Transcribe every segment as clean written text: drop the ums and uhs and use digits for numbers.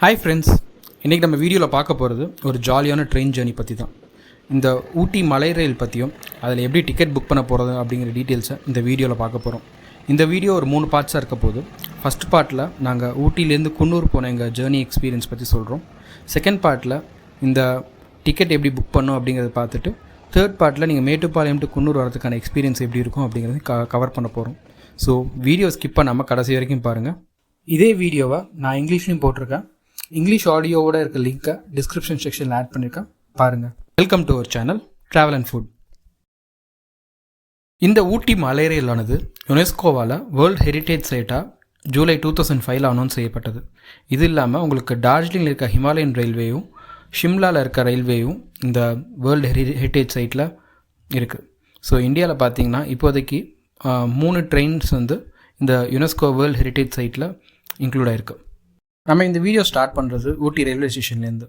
Hi friends, இன்றைக்கி நம்ம வீடியோவில் பார்க்க போகிறது ஒரு ஜாலியான ட்ரெயின் ஜேர்னி பற்றி தான். இந்த ஊட்டி மலை ரயில் பற்றியும் அதில் எப்படி டிக்கெட் புக் பண்ண போகிறது அப்படிங்கிற டீட்டெயில்ஸை இந்த வீடியோவில் பார்க்க போகிறோம். இந்த வீடியோ ஒரு 3 பார்ட்ஸாக இருக்க போது. ஃபஸ்ட் பார்ட்டில் நாங்கள் ஊட்டிலேருந்து குன்னூர் போன எங்கள் ஜேர்னி எக்ஸ்பீரியன்ஸ் பற்றி சொல்கிறோம். செகண்ட் பார்ட்டில் இந்த டிக்கெட் எப்படி புக் பண்ணோம் அப்படிங்கிறத பார்த்துட்டு, தேர்ட் பார்ட்டில் நீங்கள் மேட்டுப்பாளையம் டு குன்னூர் வரதுக்கான எக்ஸ்பீரியன்ஸ் எப்படி இருக்கும் அப்படிங்கிறது கவர் பண்ண போகிறோம். ஸோ வீடியோ ஸ்கிப் பண்ணாமல் கடைசி வரைக்கும் பாருங்கள். இதே வீடியோவை நான் இங்கிலீஷ்லையும் போட்டிருக்கேன். இங்கிலீஷ் ஆடியோவோட இருக்க லிங்க்கை டிஸ்கிரிப்ஷன் செக்ஷனில் ஆட் பண்ணியிருக்கேன், பாருங்கள். Welcome to our channel travel and food. இந்த ஊட்டி மலை ரயிலானது யுனெஸ்கோவால் வேர்ல்டு ஹெரிட்டேஜ் சைட்டாக ஜூலை 2005 அனௌன்ஸ் செய்யப்பட்டது. இது இல்லாமல் உங்களுக்கு டார்ஜிலிங்கில் இருக்க ஹிமாலயன் ரயில்வேயும் ஷிம்லாவில் இருக்க ரயில்வேயும் இந்த வேர்ல்டு ஹெரிட்டேஜ் சைட்டில் இருக்குது. ஸோ இந்தியாவில் பார்த்தீங்கன்னா இப்போதைக்கு 3 ட்ரெயின்ஸ் வந்து இந்த யுனெஸ்கோ வேர்ல்டு ஹெரிட்டேஜ் சைட்டில் இன்க்ளூட் ஆகிருக்கு. நம்ம இந்த வீடியோ ஸ்டார்ட் பண்ணுறது ஊட்டி ரயில்வே ஸ்டேஷன்லேருந்து.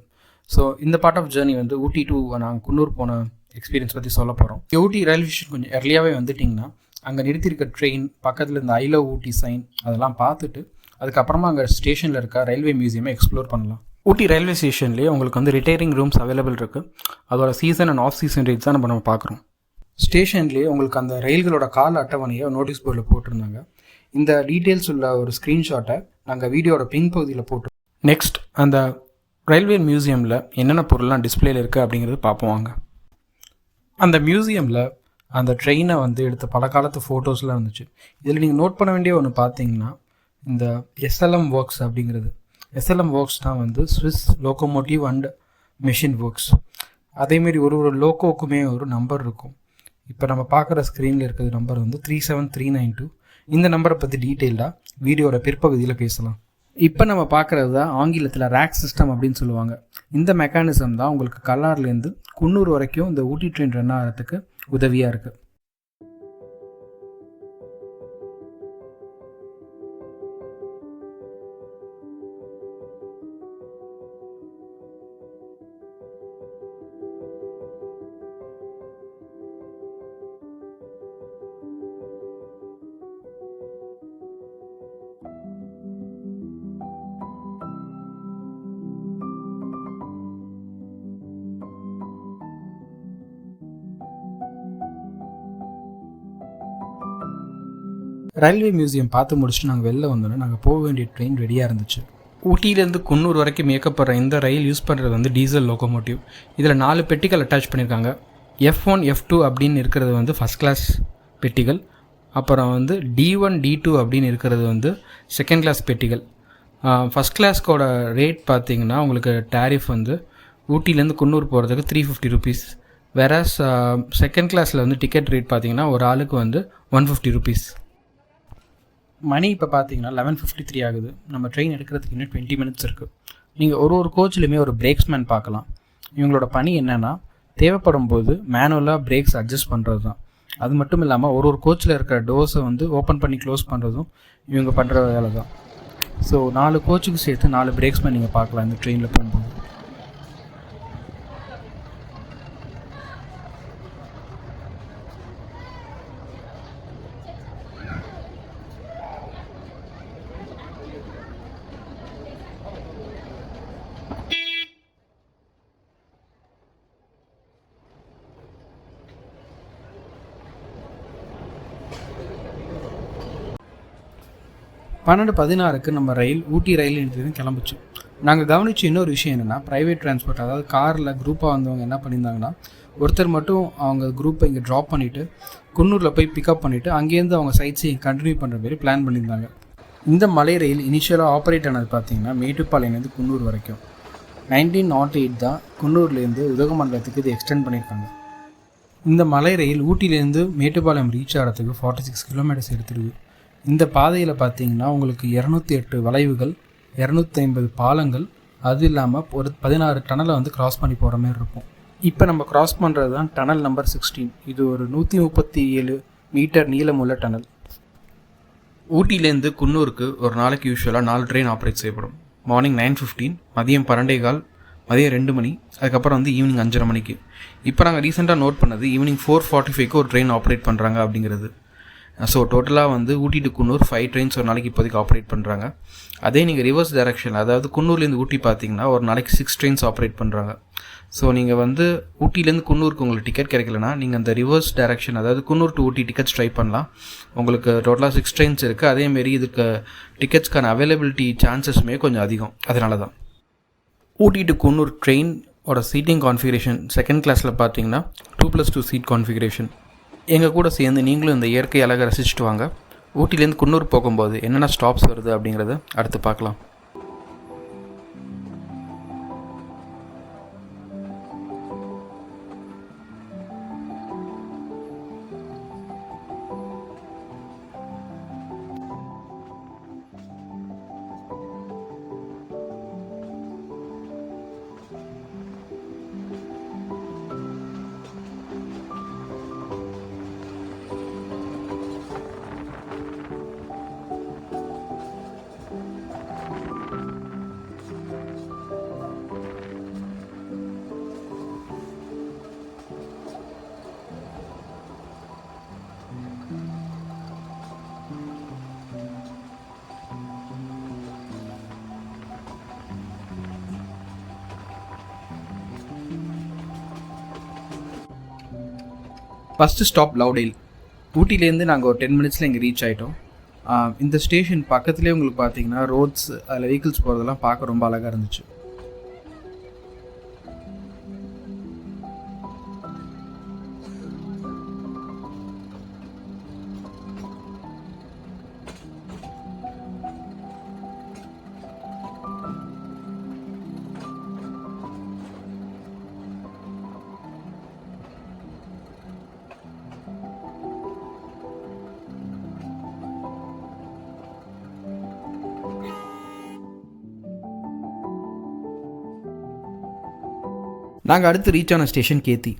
ஸோ இந்த பார்ட் ஆஃப் ஜேர்னி வந்து ஊட்டி டு நாங்கள் குன்னூர் போன எக்ஸ்பீரியன்ஸ் பற்றி சொல்ல போகிறோம். ஊட்டி ரயில்வே ஸ்டேஷன் கொஞ்சம் எர்லியாகவே வந்துட்டிங்கன்னா அங்கே நிறுத்தியிருக்க ட்ரெயின் பக்கத்தில் இந்த ஐ லவ் ஊட்டி சைன் அதெல்லாம் பார்த்துட்டு அதுக்கப்புறமா அங்கே ஸ்டேஷனில் இருக்க ரயில்வே மியூசியமை எக்ஸ்ப்ளோர் பண்ணலாம். ஊட்டி ரயில்வே ஸ்டேஷன்லேயே உங்களுக்கு வந்து ரிட்டையரிங் ரூம்ஸ் அவைலபிள் இருக்குது. அதோட season and half season rates தான் நம்ம பார்க்குறோம். ஸ்டேஷன்லேயே உங்களுக்கு அந்த ரயில்களோட கால அட்டவணையை நோட்டீஸ் போர்டில் போட்டிருந்தாங்க. இந்த டீட்டெயில்ஸ் உள்ள ஒரு ஸ்க்ரீன்ஷாட்டை நாங்கள் வீடியோட பின் பகுதியில் போட்டுருவோம். நெக்ஸ்ட் அந்த ரயில்வே மியூசியமில் என்னென்ன பொருள்லாம் டிஸ்பிளேல இருக்குது அப்படிங்கிறது பார்ப்போம். அந்த மியூசியமில் அந்த ட்ரெயினை வந்து எடுத்த பல காலத்து ஃபோட்டோஸ்லாம் இருந்துச்சு. இதில் நீங்கள் நோட் பண்ண வேண்டிய ஒன்று பார்த்தீங்கன்னா இந்த எஸ்எல்எம் ஒர்க்ஸ் அப்படிங்கிறது. எஸ்எல்எம் ஒர்க்ஸ் தான் வந்து Swiss locomotive and machine works. அதேமாரி ஒரு லோக்கோக்குமே ஒரு நம்பர் இருக்கும். இப்போ நம்ம பார்க்குற ஸ்க்ரீனில் இருக்கிற நம்பர் வந்து 37392. இந்த நம்பரை பற்றி டீட்டெயில்டாக வீடியோட பிற்பகுதியில் பேசலாம். இப்போ நம்ம பார்க்குறது தான் ஆங்கிலத்தில் ரேக் சிஸ்டம் அப்படின்னு சொல்லுவாங்க. இந்த மெக்கானிசம் தான் உங்களுக்கு கல்லார்லேருந்து குன்னூர் வரைக்கும் இந்த ஊட்டி ட்ரெயின் ரன் ஆகிறதுக்கு உதவியாக இருக்குது. ரயில்வே மியூசியம் பார்த்து முடிச்சுட்டு நாங்கள் வெளில வந்தோன்னே நாங்கள் போக வேண்டிய ட்ரெயின் ரெடியாக இருந்துச்சு. ஊட்டியிலேருந்து குன்னூர் வரைக்கும் இயக்கப்படுற இந்த ரயில் யூஸ் பண்ணுறது வந்து டீசல் லோக்கோமோட்டிவ். இதில் 4 பெட்டிகள் அட்டாச் பண்ணியிருக்காங்க. F1 F2 அப்படின்னு இருக்கிறது வந்து ஃபஸ்ட் கிளாஸ் பெட்டிகள். அப்புறம் வந்து D1 D2 அப்படின்னு இருக்கிறது வந்து செகண்ட் கிளாஸ் பெட்டிகள். ஃபஸ்ட் கிளாஸ்க்கோட ரேட் பார்த்திங்கன்னா உங்களுக்கு டேரிஃப் வந்து ஊட்டியிலேருந்து குன்னூர் போகிறதுக்கு 350 ருபீஸ். வேறஸ் செகண்ட் கிளாஸில் வந்து டிக்கெட் ரேட் பார்த்திங்கன்னா ஒரு ஆளுக்கு வந்து 150 ருபீஸ். மணி இப்போ பார்த்தீங்கன்னா 11:53 ஆகுது. நம்ம ட்ரெயின் எடுக்கிறதுக்கு இன்னும் 20 மினிட்ஸ் இருக்குது. நீங்கள் ஒரு கோச்லையுமே ஒரு பிரேக்ஸ்மேன் பார்க்கலாம். இவங்களோட பணி என்னென்னா தேவைப்படும் போது மேனுவலாக பிரேக்ஸ் அட்ஜஸ்ட் பண்ணுறது தான். அது மட்டும் இல்லாமல் ஒரு கோச்சில் இருக்கிற டோர்ஸை வந்து ஓப்பன் பண்ணி க்ளோஸ் பண்ணுறதும் இவங்க பண்ணுற வேலை தான். ஸோ 4 கோச்சுக்கு சேர்த்து 4 பிரேக்ஸ்மேன் நீங்கள் பார்க்கலாம் இந்த ட்ரெயினில் போகும்போது. பன்னெண்டு 16க்கு நம்ம ரயில் ஊட்டி ரயில் நிலையத்துலேருந்து கிளம்பிச்சு. நாங்கள் கவனித்த இன்னொரு விஷயம் என்னென்னா ப்ரைவேட் டிரான்ஸ்போர்ட், அதாவது காரில் குரூப்பாக வந்தவங்க என்ன பண்ணியிருந்தாங்கன்னா ஒருத்தர் மட்டும் அவங்க குரூப்பை இங்கே ட்ராப் பண்ணிவிட்டு குன்னூரில் போய் பிக்கப் பண்ணிவிட்டு அங்கேருந்து அவங்க சைட் சீயிங் கண்டினியூ பண்ணுற மாதிரி பிளான் பண்ணியிருந்தாங்க. இந்த மலை ரயில் இனிஷியலாக ஆப்ரேட் ஆனது பார்த்திங்கன்னா மேட்டுப்பாளையம்லேருந்து குன்னூர் வரைக்கும். 1908 தான் குன்னூர்லேருந்து உதகமண்டலத்துக்கு இது எக்ஸ்டெண்ட் பண்ணியிருக்காங்க. இந்த மலை ரயில் ஊட்டிலேருந்து மேட்டுப்பாளையம் ரீச் ஆகிறதுக்கு 46 கிலோமீட்டர்ஸ் எடுத்துடுது. இந்த பாதையில் பார்த்தீங்கன்னா உங்களுக்கு 208 வளைவுகள், 250 பாலங்கள், அது இல்லாமல் ஒரு 16 டனலை வந்து கிராஸ் பண்ணி போகிற மாதிரி இருக்கும். இப்போ நம்ம கிராஸ் பண்ணுறது தான் டனல் நம்பர் 16. இது ஒரு 137 மீட்டர் நீளமுள்ள டனல். ஊட்டிலேருந்து குன்னூருக்கு ஒரு நாளைக்கு யூஸ்வலாக 4 ட்ரெயின் ஆப்ரேட் செய்யப்படும். மார்னிங் 9:15, மதியம் 12:15, மதியம் 2 மணி, அதுக்கப்புறம் வந்து ஈவினிங் 5:30 மணிக்கு. இப்போ நாங்கள் ரீசெண்டாக நோட் பண்ணது ஈவினிங் 4:45க்கு ஒரு ட்ரெயின் ஆப்ரேட் பண்ணுறாங்க அப்படிங்கிறது. ஸோ டோட்டலாக வந்து ஊட்டி டு குன்னூர் 5 ட்ரெயின்ஸ் ஒரு நாளைக்கு இப்போதைக்கு ஆப்ரேட் பண்ணுறாங்க. அதே நீங்கள் ரிவர்ஸ் டைரக்ஷன், அதாவது குன்னூர்லேருந்து ஊட்டி பார்த்தீங்கன்னா ஒரு நாளைக்கு 6 ட்ரெயின்ஸ் ஆப்ரேட் பண்ணுறாங்க. ஸோ நீங்கள் வந்து ஊட்டிலேருந்து குன்னூருக்கு உங்களுக்கு டிக்கெட் கிடைக்கலனா நீங்கள் அந்த ரிவர்ஸ் டைரக்ஷன், அதாவது Coonoor to Ooty tickets try பண்ணலாம். உங்களுக்கு டோட்டலாக 6 ட்ரெயின்ஸ் இருக்குது. அதேமாரி இதுக்கு டிக்கெட்ஸ்க்கான அவைலபிலிட்டி சான்சஸுமே கொஞ்சம் அதிகம். அதனால தான் ஊட்டி டு குன்னூர் ட்ரெயினோட சீட்டிங் கான்ஃபிகரேஷன் செகண்ட் கிளாஸில் பார்த்தீங்கன்னா 2+2 சீட் கான்ஃபிகரேஷன். எங்கள் கூட சேர்ந்து நீங்களும் இந்த இயற்கை அழகை ரசிச்சுட்டு வாங்க. ஊட்டிலேருந்து குன்னூர் போகும்போது என்னென்ன ஸ்டாப்ஸ் வருது அப்படிங்கிறத அடுத்து பார்க்கலாம். First stop Lovedale. ஊட்டிலேருந்து நாங்கள் ஒரு 10 மினிட்ஸில் இங்கே ரீச் ஆகிட்டோம். இந்த ஸ்டேஷன் பக்கத்துலேயே உங்களுக்கு பார்த்தீங்கன்னா ரோட்ஸ், அதில் வெஹிக்கிள்ஸ் போகிறதெல்லாம் பார்க்க ரொம்ப அழகாக இருந்துச்சு. நாங்கள் அடுத்து ரீச் ஆன ஸ்டேஷன் கேத்தி.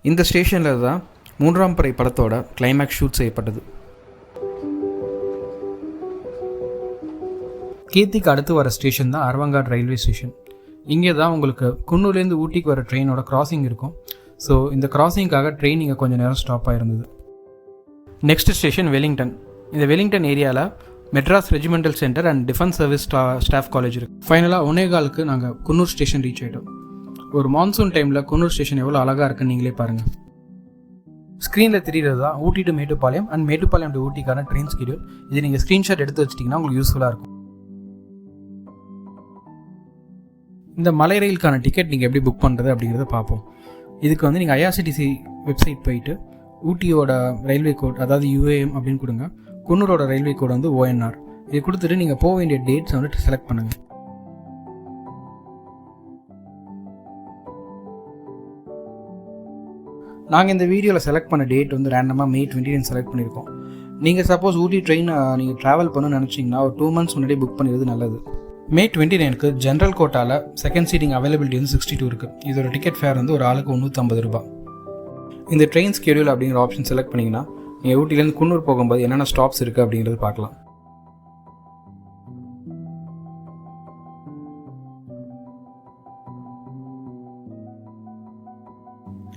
இந்த ஸ்டேஷனில் தான் 3ஆம் படை படத்தோட கிளைமேக்ஸ் ஷூட் செய்யப்பட்டது. கேத்திக்கு அடுத்து வர ஸ்டேஷன் தான் அரவங்காட் ரயில்வே ஸ்டேஷன். இங்கே தான் உங்களுக்கு குன்னூர்லேருந்து ஊட்டிக்கு வர ட்ரெயினோட கிராசிங் இருக்கும். ஸோ இந்த கிராசிங்காக ட்ரெயின் இங்கே கொஞ்சம் நேரம் ஸ்டாப் ஆகிருந்தது. Next station Wellington. இந்த வெலிங்டன் ஏரியாவில் Madras regimental centre and defence service staff college இருக்குது. ஃபைனலாக 1:15க்கு நாங்கள் குன்னூர் ஸ்டேஷன் ரீச் ஆகிட்டோம். ஒரு மான்சூன் டைமில் குன்னூர் ஸ்டேஷன் எவ்வளோ அழகாக இருக்குன்னு நீங்களே பாருங்கள். ஸ்க்ரீனில் தெரிகிறது தான் Ooty to Mettupalayam and Mettupalayam to ஊட்டிக்கான ட்ரெயின் ஸ்கெடியூல். இது நீங்கள் ஸ்க்ரீன்ஷாட் எடுத்து வச்சிட்டிங்கன்னா உங்களுக்கு யூஸ்ஃபுல்லாக இருக்கும். இந்த மலை ரயிலுக்கான டிக்கெட் நீங்கள் எப்படி புக் பண்ணுறது அப்படிங்கிறத பார்ப்போம். இதுக்கு வந்து நீங்கள் ஐஆர்சிடிசி வெப்சைட் போயிட்டு ஊட்டியோட ரயில்வே கோட், அதாவது UAM அப்படின்னு கொடுங்க. குன்னூரோட ரயில்வே கோட் வந்து ONR. இது கொடுத்துட்டு நீங்கள் போக வேண்டிய டேட்ஸை வந்துட்டு செலக்ட் பண்ணுங்கள். நாங்கள் இந்த வீடியோவில் செலக்ட் பண்ண டேட் வந்து ரேண்டமாக May 29 செலக்ட் பண்ணியிருக்கோம். நீங்கள் சப்போஸ் ஊட்டி ட்ரெயின் நீங்கள் ட்ராவல் பண்ணணும்னு நினச்சிங்கன்னா ஒரு 2 months முன்னாடி புக் பண்ணிடுறது நல்லது. May 29க்கு ஜென்ரல் கோட்டாவில் செகண்ட் சீட்டிங் அவைலபிலிட்டி வந்து 62 இருக்குது. இதோட டிக்கெட் ஃபேர் வந்து ஒரு ஆளுக்கு 350 ரூபா. இந்த ட்ரெயின் ஸ்கெடியூல் அப்படிங்கிற ஆப்ஷன் செலக்ட் பண்ணிங்கன்னா நீங்கள் ஊட்டிலேருந்து குன்னூர் போகும்போது என்னென்ன ஸ்டாப்ஸ் இருக்குது அப்படிங்கிறது பார்க்கலாம்.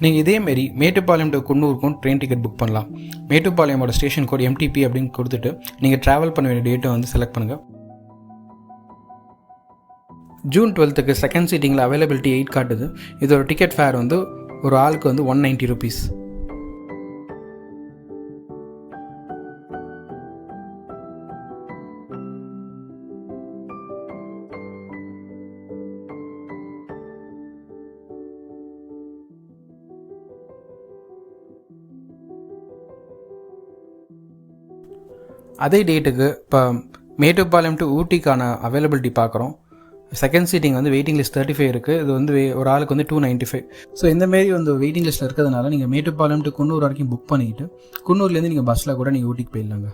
நீங்கள் இதேமாரி மேட்டுப்பாளையம் டு குன்னூருக்கும் ட்ரெயின் டிக்கெட் புக் பண்ணலாம். மேட்டுப்பாளையமோட ஸ்டேஷன் கோட் MTP அப்படின்னு கொடுத்துட்டு நீங்கள் ட்ராவல் பண்ண வேண்டிய டேட்டை வந்து செலக்ட் பண்ணுங்கள். June 12க்கு செகண்ட் சீட்டிங்கில் அவைலபிலிட்டி 8 காட்டுது. இதோட டிக்கெட் ஃபேர் வந்து ஒரு ஆளுக்கு வந்து 190 rupees. அதே டேட்டுக்கு இப்போ மேட்டுப்பாளையம் டு ஊட்டிக்கான அவைலபிலிட்டி பார்க்குறோம். செகண்ட் சீட்டிங் வந்து வெயிட்டிங் லிஸ்ட் 35 இருக்குது. இது வந்து ஒரு ஆளுக்கு வந்து 295. ஸோ இந்தமாரி வந்து வெயிட்டிங் லிஸ்ட்டில் இருக்கிறதுனால நீங்கள் மேட்டுப்பாளையம் டு குன்னூர் வரைக்கும் புக் பண்ணிக்கிட்டு குன்னூர்லேருந்து நீங்கள் பஸ்ஸில் கூட நீங்கள் ஊட்டிக்கு போயிடலாங்க.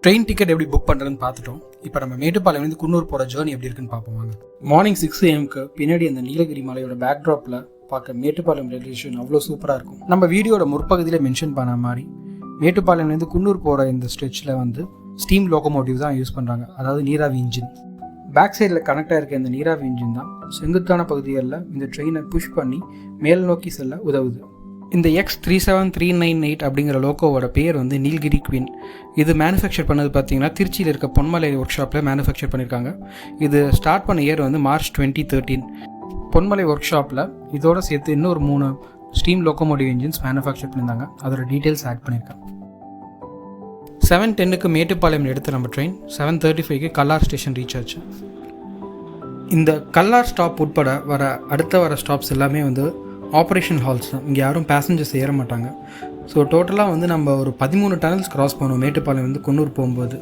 ட்ரெயின் டிக்கெட் எப்படி புக் பண்ணுறதுன்னு பார்த்துட்டோம். இப்போ நம்ம மேட்டுப்பாளையம்லேருந்து குன்னூர் போகிற ஜேர்னி எப்படி இருக்குன்னு பார்ப்போம் வாங்க. மார்னிங் 6 AM பின்னாடி அந்த நீலகிரி மலையோட பேக்ட்ராப்பில் பார்க்க மேட்டுப்பாளையம் ரயில்வே ஸ்டேஷன் அவ்வளோ சூப்பராக இருக்கும். நம்ம வீடியோட முற்பகுதியில் மென்ஷன் பண்ண மாதிரி மேட்டுப்பாளையம்லேருந்து குன்னூர் போகிற இந்த ஸ்ட்ரெச்சில் வந்து ஸ்டீம் லோகோமோட்டிவ் தான் யூஸ் பண்ணுறாங்க, அதாவது நீராவி இன்ஜின். பேக் சைடில் கனெக்ட் ஆகிருக்க இந்த நீராவி இன்ஜின் தான் செங்குத்தான பகுதிகளில் இந்த ட்ரெயினை புஷ் பண்ணி மேல் நோக்கி செல்ல உதவுது. இந்த X37398 அப்படிங்கிற லோகோவோட பேர் வந்து நீல்கிரி குயின். இது மேனுஃபேக்சர் பண்ணது பார்த்தீங்கன்னா திருச்சியில் இருக்க பொன்மலை ஒர்க் ஷாப்பில் மேனுஃபேக்சர் பண்ணியிருக்காங்க. இது ஸ்டார்ட் பண்ண இயர் வந்து March 2013. பொன்மலை ஒர்க் ஷாப்பில் இதோட சேர்த்து இன்னொரு 3 ஸ்டீம் லோகோமோட்டிவ் இன்ஜின்ஸ் மேனுஃபேக்சர் பண்ணியிருந்தாங்க. அதோட டீட்டெயில்ஸ் ஆட் பண்ணியிருக்கேன். 7:10க்கு மேட்டுப்பாளையம் எடுத்த நம்ம ட்ரெயின் 7:35க்கு கல்லார் ஸ்டேஷன் ரீச் ஆச்சு. இந்த கல்லார் ஸ்டாப் உட்பட அடுத்த வர ஸ்டாப்ஸ் எல்லாமே வந்து ஆப்ரேஷன் ஹால்ஸ் தான். இங்கே யாரும் பேசஞ்சர்ஸ் ஏற மாட்டாங்க. ஸோ டோட்டலாக வந்து நம்ம ஒரு 13 டனல்ஸ் கிராஸ் பண்ணுவோம் மேட்டுப்பாளையம் வந்து குன்னூர் போகும்போது.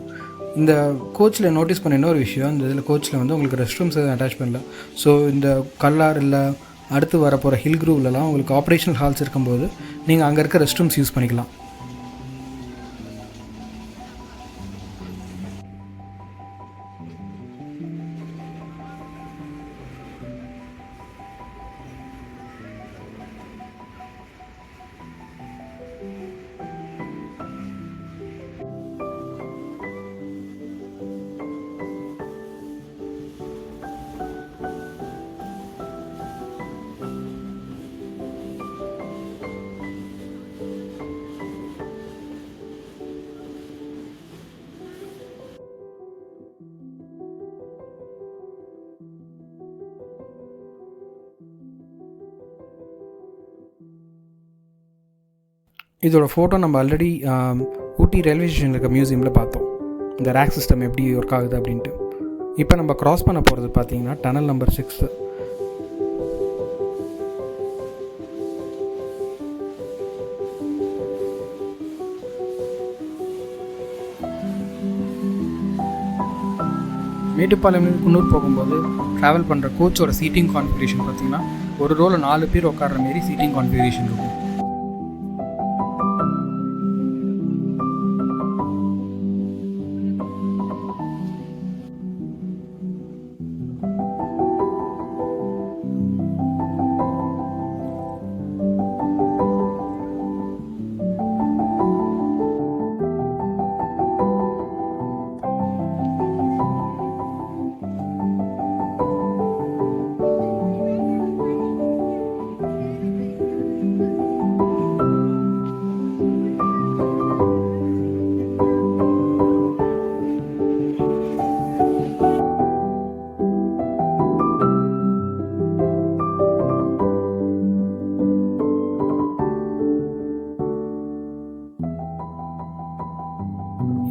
இந்த கோச்சில் நோட்டீஸ் பண்ண இன்னொரு விஷயம், இந்த இதில் கோச்சில் வந்து உங்களுக்கு ரெஸ்ட் ரூம்ஸ் எதுவும் அட்டாச் பண்ணல. ஸோ இந்த கல்லார் இல்லை அடுத்து வரப்போகிற ஹில் க்ரூவ்லலாம் உங்களுக்கு ஆப்ரேஷனல் ஹால்ஸ் இருக்கும்போது நீங்கள் அங்கே இருக்க ரெஸ்ட் ரூம்ஸ் யூஸ் பண்ணிக்கலாம். இதோட ஃபோட்டோ நம்ம ஆல்ரெடி ஊட்டி ரயில்வே ஸ்டேஷனில் இருக்க மியூசியமில் பார்த்தோம், இந்த ரேக் சிஸ்டம் எப்படி ஒர்க் ஆகுது அப்படின்ட்டு. இப்போ நம்ம க்ராஸ் பண்ண போகிறது பார்த்தீங்கன்னா டனல் நம்பர் 6. மேட்டுப்பாளையம் குன்னூர் போகும்போது ட்ராவல் பண்ணுற கோச்சோட சீட்டிங் கான்ஃபிகரேஷன் பார்த்தீங்கன்னா ஒரு ரோவில் 4 பேர் உட்கார்ற மாரி சீட்டிங் கான்ஃபிகரேஷன் இருக்கும்.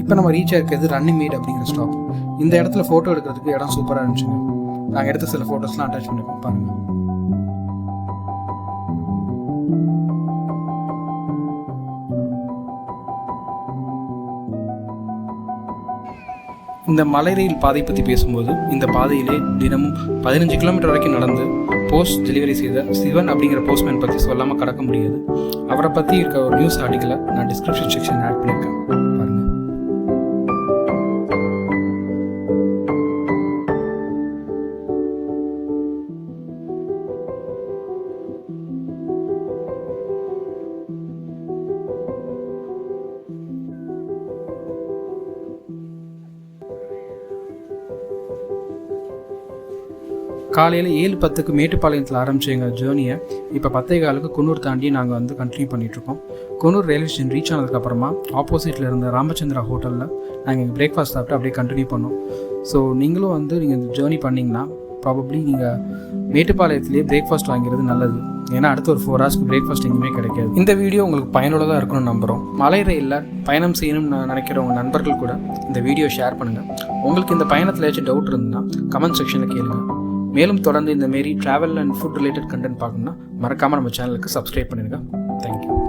இப்போ நம்ம ரீச் ஆகிருக்கிறது ரன்னிமேட் அப்படிங்கிற ஸ்டாப். இந்த இடத்துல ஃபோட்டோ எடுக்கிறதுக்கு இடம் சூப்பராக இருந்துச்சுங்க. நாங்கள் எடுத்த சில ஃபோட்டோஸ்லாம் அட்டாச் பண்ணிருக்கோம் பாருங்கள். இந்த மலை ரயில் பாதை பற்றி பேசும்போது இந்த பாதையிலே தினமும் 15 கிலோமீட்டர் வரைக்கும் நடந்து போஸ்ட் டெலிவரி செய்த சிவன் அப்படிங்கிற போஸ்ட்மேன் பற்றி சொல்லாமல் கடக்க முடியாது. அவரை பற்றி இருக்க ஒரு நியூஸ் ஆர்டிக்கலை நான் டிஸ்கிரிப்ஷன் செக்ஷன் ஆட் பண்ணியிருக்கேன் பாருங்கள். காலையில் 7:10க்கு மேட்டுப்பாளையத்தில் ஆரம்பித்த எங்கள் ஜேர்னியை இப்போ 10:15க்கு குன்னூர் தாண்டி நாங்கள் வந்து கண்டினியூ பண்ணிகிட்ருக்கோம். குன்னூர் ரயில்வே ஸ்டேஷன் ரீச் ஆனதுக்கப்புறமா ஆப்போசிட்டில் இருந்த ராமச்சந்திரா ஹோட்டலில் நாங்கள் எங்கள் பிரேக்ஃபாஸ்ட் சாப்பிட்டு அப்படியே கண்டினியூ பண்ணோம். ஸோ நீங்களும் வந்து நீங்கள் இந்த ஜேர்னி பண்ணிங்கன்னா ப்ராபப்ளி நீங்கள் மேட்டுப்பாளையத்துலேயே பிரேக்ஃபாஸ்ட் வாங்கிறது நல்லது. ஏன்னா அடுத்த ஒரு 4 ஹவர்ஸ்க்கு பிரேக்ஃபாஸ்ட் எங்கேயுமே கிடைக்காது. இந்த வீடியோ உங்களுக்கு பயனுள்ளதாக இருக்கணும்னு நம்புகிறோம். மலை ரயிலில் பயணம் செய்யணும்னு நினைக்கிற உங்கள் நண்பர்கள் கூட இந்த வீடியோ ஷேர் பண்ணுங்கள். உங்களுக்கு இந்த பயணத்தில் ஏதாச்சும் டவுட் இருந்ததுன்னா கமெண்ட் செக்ஷனில் கேளுங்கள். மேலும் தொடர்ந்து இந்த மாரி travel and food related content பார்க்கணும்னா மறக்காமல் நம்ம சேனலுக்கு சப்ஸ்கிரைப் பண்ணிடுங்க. தேங்க்யூ.